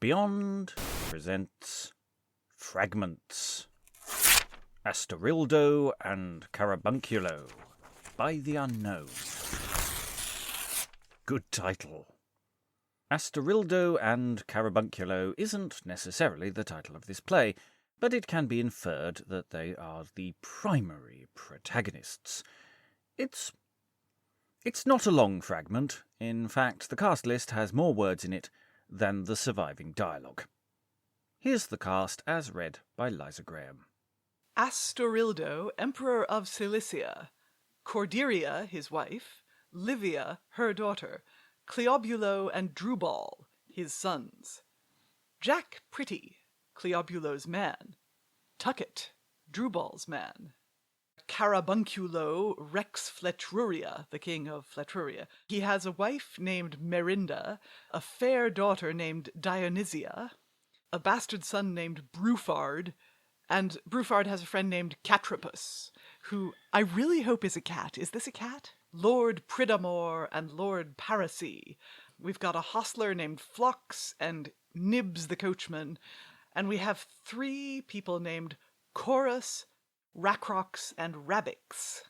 Beyond presents Fragments, Astorildo and Carrabunculo by the Unknown. Good title. Astorildo and Carrabunculo isn't necessarily the title of this play, but it can be inferred that they are the primary protagonists. It's not a long fragment. In fact, the cast list has more words in it than the surviving dialogue. Here's the cast as read by Liza Graham. Astorildo, Emperor of Cilicia, Cordelia, his wife, Livia, her daughter, Cleobulo and Drubal, his sons, Jack Pretty, Cleobulo's man, Tucket, Drubal's man, Carrabunculo Rex Fletruria, the king of Fletruria. He has a wife named Merinda, a fair daughter named Dionysia, a bastard son named Brufard, and Brufard has a friend named Catropus, who I really hope is a cat. Is this a cat? Lord Pridamore and Lord Parasy. We've got a hostler named Phlox and Nibs the coachman, and we have 3 people named Corus, Racrox, and Rabix,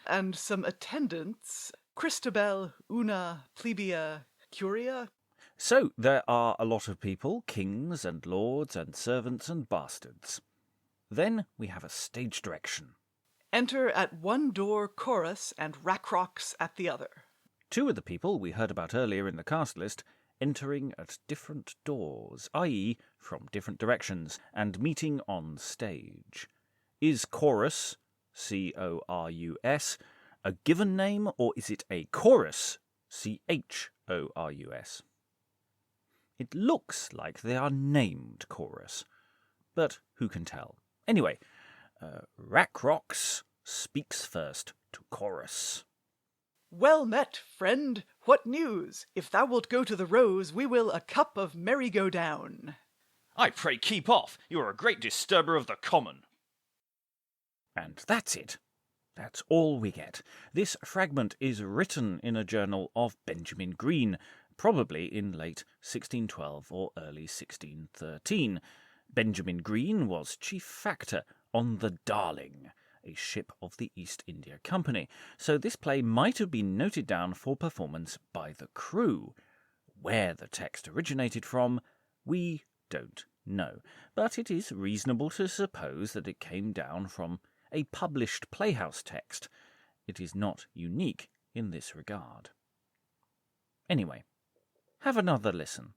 and some attendants, Christabel, Una, Plebia, Curia. So, there are a lot of people, kings and lords and servants and bastards. Then we have a stage direction. Enter at one door Corus and Racrox at the other. 2 of the people we heard about earlier in the cast list entering at different doors, i.e. from different directions, and meeting on stage. Is Corus, C-O-R-U-S, a given name, or is it a chorus, C-H-O-R-U-S? It looks like they are named Chorus, but who can tell? Anyway, Racrox speaks first to Chorus. Well met, friend. What news? If thou wilt go to the Rose, we will a cup of merry-go-down. I pray keep off. You are a great disturber of the common. And that's it. That's all we get. This fragment is written in a journal of Benjamin Green, probably in late 1612 or early 1613. Benjamin Green was chief factor on the Darling, a ship of the East India Company, so this play might have been noted down for performance by the crew. Where the text originated from, we don't know, but it is reasonable to suppose that it came down from a published playhouse text. It is not unique in this regard. Anyway, have another listen.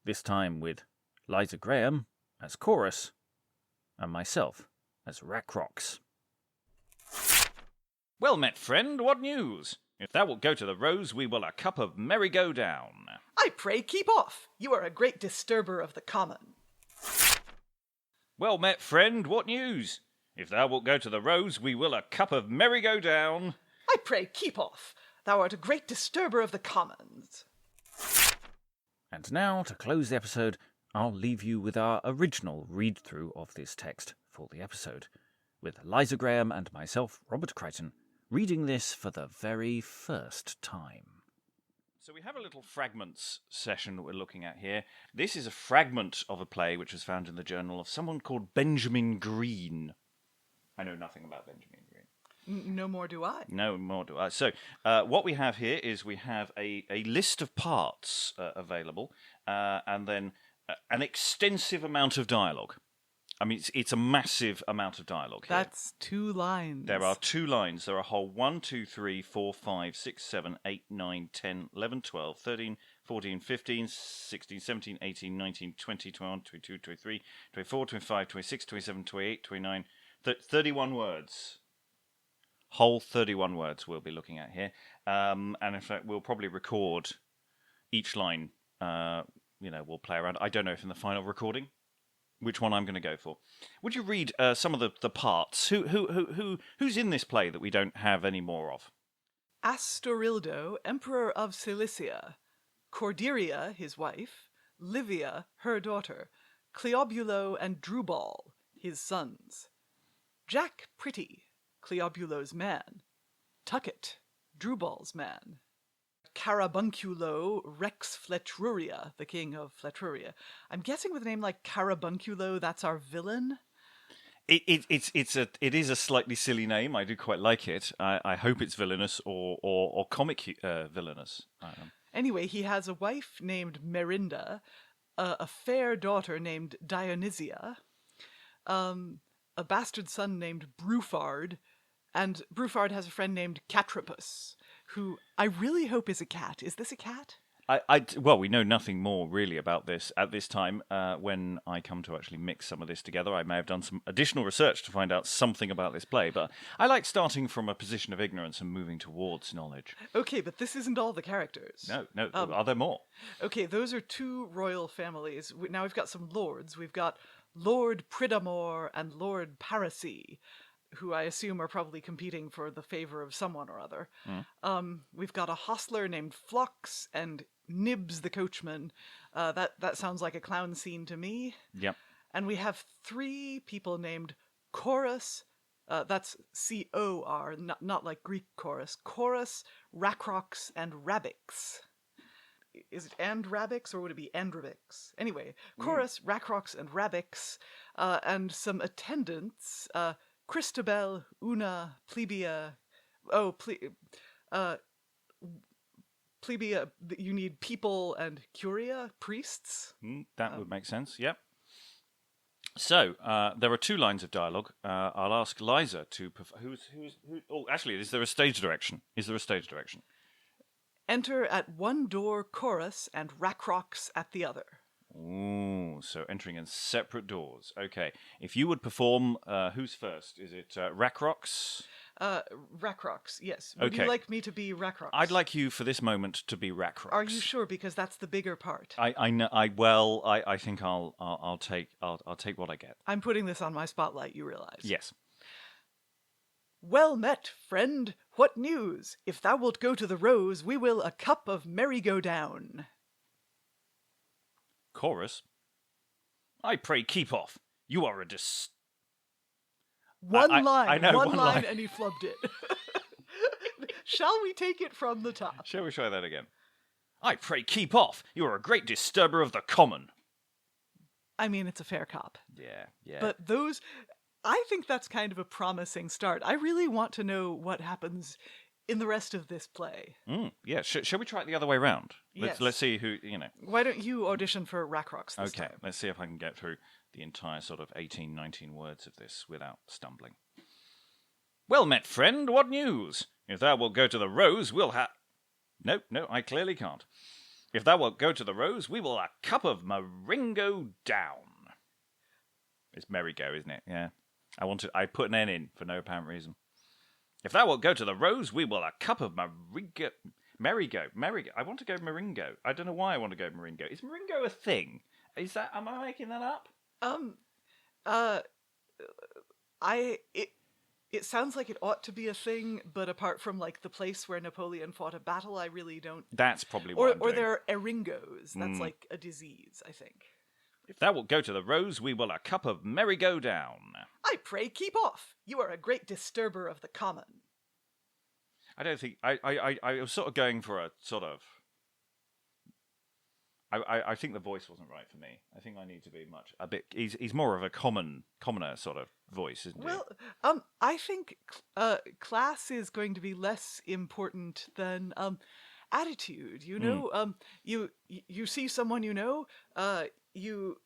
This time with Liza Graham as Chorus and myself as Racrox. Well met, friend, what news? If thou wilt go to the Rose, we will a cup of merry-go-down. I pray keep off. You are a great disturber of the common. Well met, friend, what news? If thou wilt go to the Rose, we will a cup of merry-go-down. I pray keep off. Thou art a great disturber of the commons. And now, to close the episode, I'll leave you with our original read-through of this text for the episode, with Liza Graham and myself, Robert Crighton, reading this for the very first time. So we have a little fragments session that we're looking at here. This is a fragment of a play which was found in the journal of someone called Benjamin Green. I know nothing about Benjamin Green. No more do I. No more do I. So what we have here is we have a list of parts available, and then an extensive amount of dialogue. I mean, it's a massive amount of dialogue here. That's 2 lines. There are 2 lines. There are a whole 1, 2, 3, 4, 5, 6, 7, 8, 9, 10, 11, 12, 13, 14, 15, 16, 17, 18, 19, 20, 21, 22, 23, 24, 25, 26, 27, 28, 29, 31 words. Whole 31 words we'll be looking at here. And in fact, we'll probably record each line. We'll play around. I don't know if in the final recording which one I'm going to go for. Would you read some of the parts? Who's in this play that we don't have any more of? Astorildo, Emperor of Cilicia, Cordelia, his wife, Livia, her daughter, Cleobulo and Drubal, his sons, Jack Pretty, Cleobulo's man, Tucket, Drubal's man, Carrabunculo Rex Fletruria, the king of Fletruria. I'm guessing with a name like Carrabunculo, that's our villain. It is a slightly silly name. I do quite like it. I hope it's villainous or comic villainous. Anyway, he has a wife named Merinda, a fair daughter named Dionysia, a bastard son named Brufard, and Brufard has a friend named Catropus, who I really hope is a cat. Is this a cat? Well, we know nothing more really about this at this time. When I come to actually mix some of this together, I may have done some additional research to find out something about this play, but I like starting from a position of ignorance and moving towards knowledge. Okay, but this isn't all the characters. No, are there more? Okay, those are two royal families. Now we've got some lords. We've got Lord Pridamore and Lord Parasy, who I assume are probably competing for the favor of someone or other. We've got a hostler named Phlox and Nibs the coachman. That sounds like a clown scene to me. Yep. And we have three people named Corus, that's C-O-R, not like Greek chorus, Corus, Racrox, and Rabix. Is it and Rabix or would it be Andravix? Anyway, Corus, Racrox, and Rabix, and some attendants, Christabel, Una, Plebia. Plebia, you need people and curia, priests. That would make sense, yep. So, there are two lines of dialogue. I'll ask Liza to... Who? Oh, actually, is there a stage direction? Enter at one door Chorus and Racrox at the other. Ooh, so entering in separate doors. Okay. If you would perform, who's first? Is it Racrox? Racrox, yes. Would you like me to be Racrox? I'd like you for this moment to be Racrox. Are you sure? Because that's the bigger part. I know. I think I'll take what I get. I'm putting this on my spotlight. You realize? Yes. Well met, friend. What news? If thou wilt go to the Rose, we will a cup of merry-go-down. Chorus. I pray keep off. You are a One I line, know, one one line, line. and he flubbed it. Shall we take it from the top? Shall we try that again? I pray keep off. You are a great disturber of the common. I mean, it's a fair cop. Yeah. But those... I think that's kind of a promising start. I really want to know what happens in the rest of this play. Yeah. Shall we try it the other way round? Yes. Let's see who, Why don't you audition for Racrox this time? Okay, let's see if I can get through the entire sort of 18, 19 words of this without stumbling. Well met, friend. What news? If thou wilt go to the Rose, we'll have... No, I clearly can't. If thou wilt go to the Rose, we will a cup of meringo down. It's merry-go, isn't it? Yeah. I put an N in for no apparent reason. If thou wilt go to the Rose, we will a cup of merry-go. I want to go meringo. I don't know why I want to go meringo. Is meringo a thing? Am I making that up? It sounds like it ought to be a thing, but apart from like the place where Napoleon fought a battle, I really don't. That's probably what I'm doing. Or there are eringos. That's like a disease, I think. If thou wilt go to the Rose, we will a cup of merry-go-down. I pray keep off. You are a great disturber of the common. I don't think... I was sort of going for a sort of... I think the voice wasn't right for me. I think I need to be a bit... He's more of a commoner sort of voice, isn't he? Well, I think class is going to be less important than attitude. You know, you see someone you know, you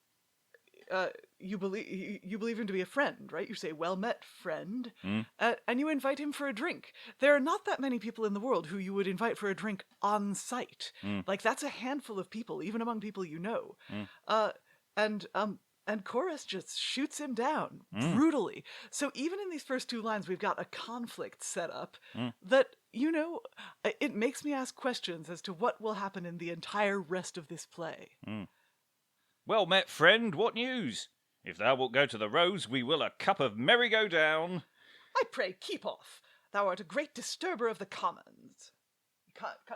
believe him to be a friend, right? You say, well met, friend, and you invite him for a drink. There are not that many people in the world who you would invite for a drink on site. Like, that's a handful of people, even among people you know. And Chorus just shoots him down brutally. So even in these first two lines, we've got a conflict set up that, it makes me ask questions as to what will happen in the entire rest of this play. Well met, friend, what news? If thou wilt go to the Rose, we will a cup of merry-go-down. I pray keep off. Thou art a great disturber of the commons.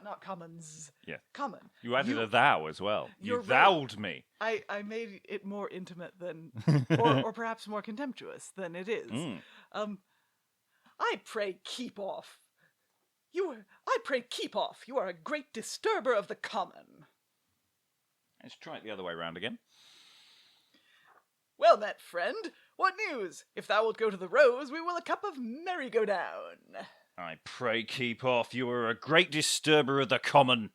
Not commons. Yeah. Common. You added a thou as well. You Right. thou'd me. I made it more intimate than, or perhaps more contemptuous than it is. I pray keep off. I pray keep off. You are a great disturber of the common. Let's try it the other way round again. Well met, friend. What news? If thou wilt go to the Rose, we will a cup of merry go down. I pray keep off. You are a great disturber of the common.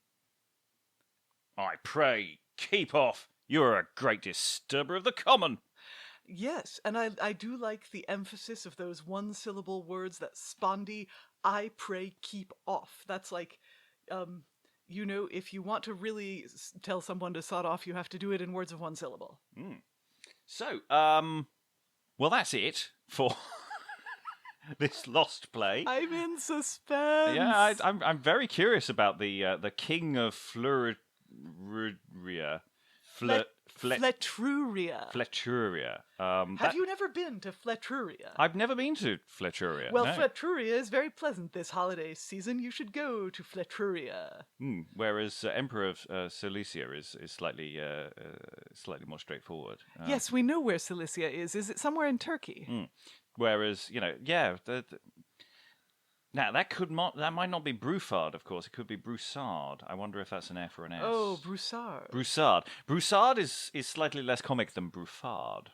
I pray keep off. You are a great disturber of the common. Yes, and I do like the emphasis of those one-syllable words that spondy, I pray keep off. That's like, if you want to really tell someone to sod off, you have to do it in words of one syllable. So, well, that's it for this lost play. I'm in suspense. Yeah, I'm very curious about the King of Fletruria. Fletruria. Fletruria. Have you never been to Fletruria? I've never been to Fletruria. Well, no. Fletruria is very pleasant this holiday season. You should go to Fletruria. Whereas Emperor of Cilicia is slightly more straightforward. Yes, we know where Cilicia is. Is it somewhere in Turkey? Whereas, now that might not be Brufard, of course. It could be Broussard. I wonder if that's an F or an S. Oh, Broussard. Broussard is slightly less comic than Brufard.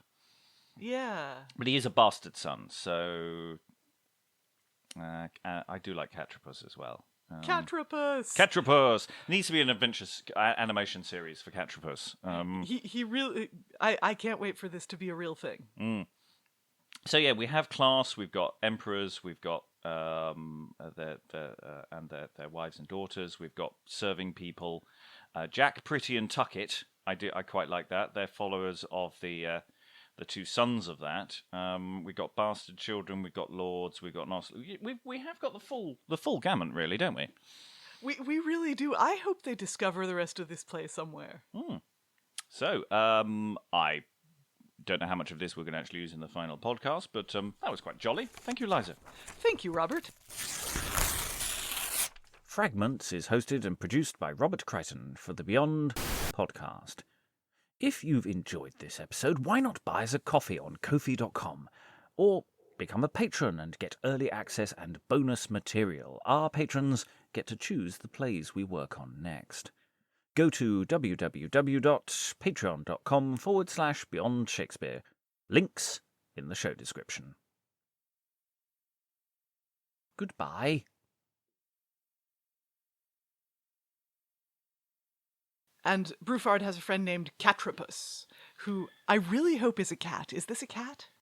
Yeah. But he is a bastard son, so I do like Catropus as well. Catropus needs to be an adventurous animation series for Catropus. He really. I can't wait for this to be a real thing. So yeah, we have class. We've got emperors. We've got their wives and daughters. We've got serving people. Jack, Pretty, and Tucket. I quite like that. They're followers of the two sons of that. We've got bastard children. We've got lords. We've got we have got the full gamut, really, don't we? We really do. I hope they discover the rest of this play somewhere. So I don't know how much of this we're going to actually use in the final podcast, but that was quite jolly. Thank you, Liza. Thank you, Robert. Fragments is hosted and produced by Robert Crighton for the Beyond Podcast. If you've enjoyed this episode, why not buy us a coffee on Ko-fi.com or become a patron and get early access and bonus material. Our patrons get to choose the plays we work on next. Go to www.patreon.com/Beyond Shakespeare. Links in the show description. Goodbye. And Brufard has a friend named Catropus, who I really hope is a cat. Is this a cat?